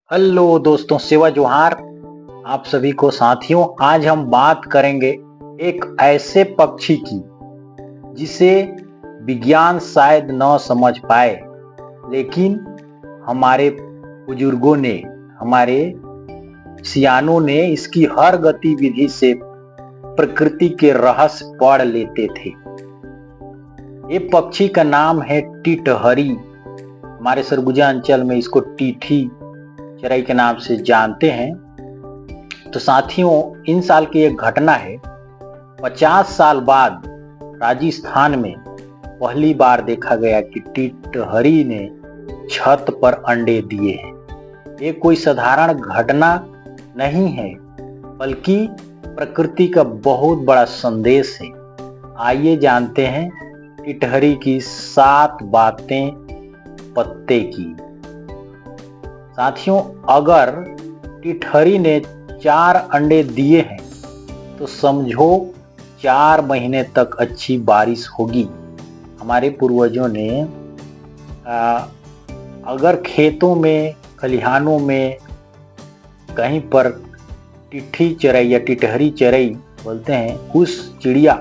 Hello दोस्तों, सेवा जोहार। आप सभी को साथियों, आज हम बात करेंगे एक ऐसे पक्षी की जिसे विज्ञान शायद न समझ पाए, लेकिन हमारे बुजुर्गों ने, हमारे सियानों ने इसकी हर गतिविधि से प्रकृति के रहस्य पढ़ लेते थे। ये पक्षी का नाम है टिटहरी। हमारे सरगुजा अंचल में इसको टीठी चराई के नाम से जानते हैं। तो साथियों, इन साल की एक घटना है। 50 साल बाद राजस्थान में पहली बार देखा गया कि टिटहरी ने छत पर अंडे दिए हैं। ये कोई साधारण घटना नहीं है, बल्कि प्रकृति का बहुत बड़ा संदेश है। आइए जानते हैं टिटहरी की 7 बातें पत्ते की। साथियों, अगर टिटहरी ने 4 अंडे दिए हैं तो समझो 4 महीने तक अच्छी बारिश होगी। हमारे पूर्वजों ने अगर खेतों में, खलिहानों में कहीं पर टिट्ठी चराई या टिटहरी चराई बोलते हैं, उस चिड़िया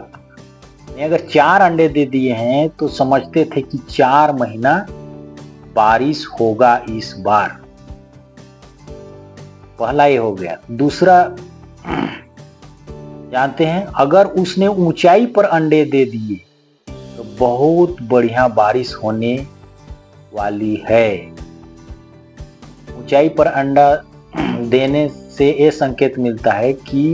ने अगर 4 अंडे दे दिए हैं तो समझते थे कि 4 महीना बारिश होगा इस बार। पहला ये हो गया। दूसरा जानते हैं, अगर उसने ऊंचाई पर अंडे दे दिए तो बहुत बढ़िया बारिश होने वाली है। ऊंचाई पर अंडा देने से ये संकेत मिलता है कि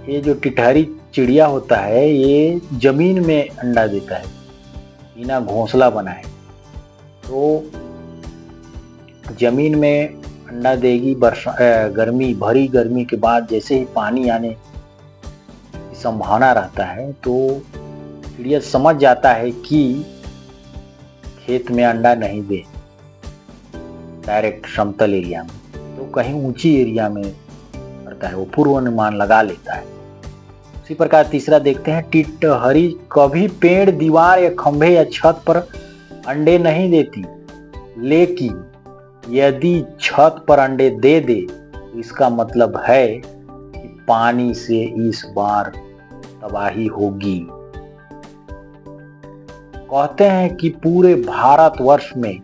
ये जो टिटहरी चिड़िया होता है, ये जमीन में अंडा देता है बिना घोंसला बनाए। तो जमीन में अंडा देगी। भरी गर्मी के बाद जैसे ही पानी आने की संभावना रहता है तो चिड़िया समझ जाता है कि खेत में अंडा नहीं दे डायरेक्ट समतल एरिया में, तो कहीं ऊंची एरिया में करता है, वो पूर्वानुमान लगा लेता है। उसी प्रकार तीसरा देखते हैं, टिटहरी कभी पेड़, दीवार या खंभे या छत पर अंडे नहीं देती, लेकिन यदि छत पर अंडे दे दे तो इसका मतलब है कि पानी से इस बार तबाही होगी। कहते हैं कि पूरे भारतवर्ष में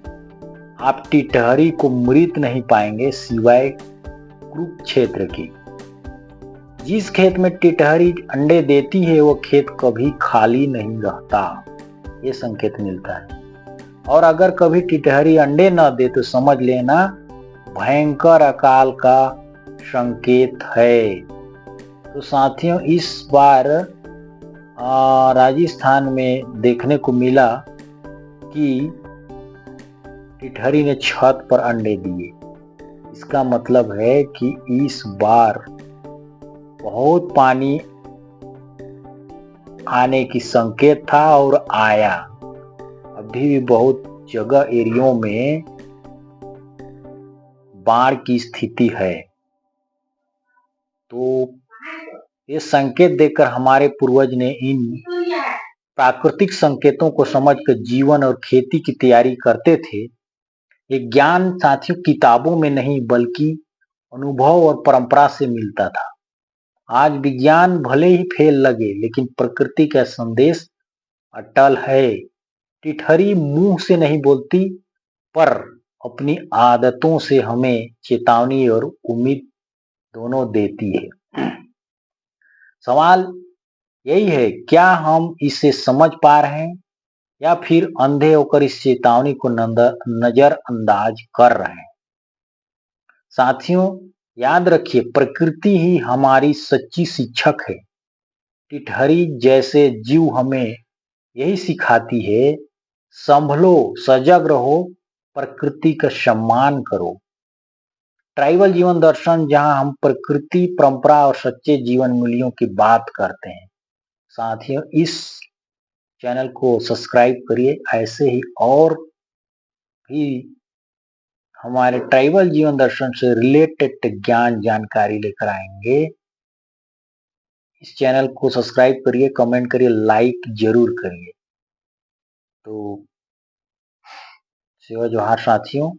आप टिटहरी को मृत नहीं पाएंगे सिवाय कुरुक्षेत्र के। जिस खेत में टिटहरी अंडे देती है वो खेत कभी खाली नहीं रहता, ये संकेत मिलता है। और अगर कभी टिटहरी अंडे न दे तो समझ लेना भयंकर अकाल का संकेत है। तो साथियों, इस बार राजस्थान में देखने को मिला कि टिटहरी ने छत पर अंडे दिए। इसका मतलब है कि इस बार बहुत पानी आने की संकेत था और आया। अभी भी बहुत जगह एरियो में बाढ़ की स्थिति है। तो ये संकेत देकर हमारे पूर्वज ने इन प्राकृतिक संकेतों को समझकर जीवन और खेती की तैयारी करते थे। ये ज्ञान साथियों किताबों में नहीं, बल्कि अनुभव और परंपरा से मिलता था। आज विज्ञान भले ही फेल लगे, लेकिन प्रकृति का संदेश अटल है। टिटहरी मुंह से नहीं बोलती, पर अपनी आदतों से हमें चेतावनी और उम्मीद दोनों देती है। सवाल यही है, क्या हम इसे समझ पा रहे हैं या फिर अंधे होकर इस चेतावनी को नजरअंदाज कर रहे हैं? साथियों, याद रखिए, प्रकृति ही हमारी सच्ची शिक्षक है। टिटहरी जैसे जीव हमें यही सिखाती है, संभलो, सजग रहो, प्रकृति का सम्मान करो। ट्राइबल जीवन दर्शन, जहां हम प्रकृति, परंपरा और सच्चे जीवन मूल्यों की बात करते हैं। साथियों, इस चैनल को सब्सक्राइब करिए। ऐसे ही और भी हमारे ट्राइबल जीवन दर्शन से रिलेटेड ज्ञान जानकारी लेकर आएंगे। इस चैनल को सब्सक्राइब करिए, कमेंट करिए, लाइक जरूर करिए। तो सेवा जोहार साथियों।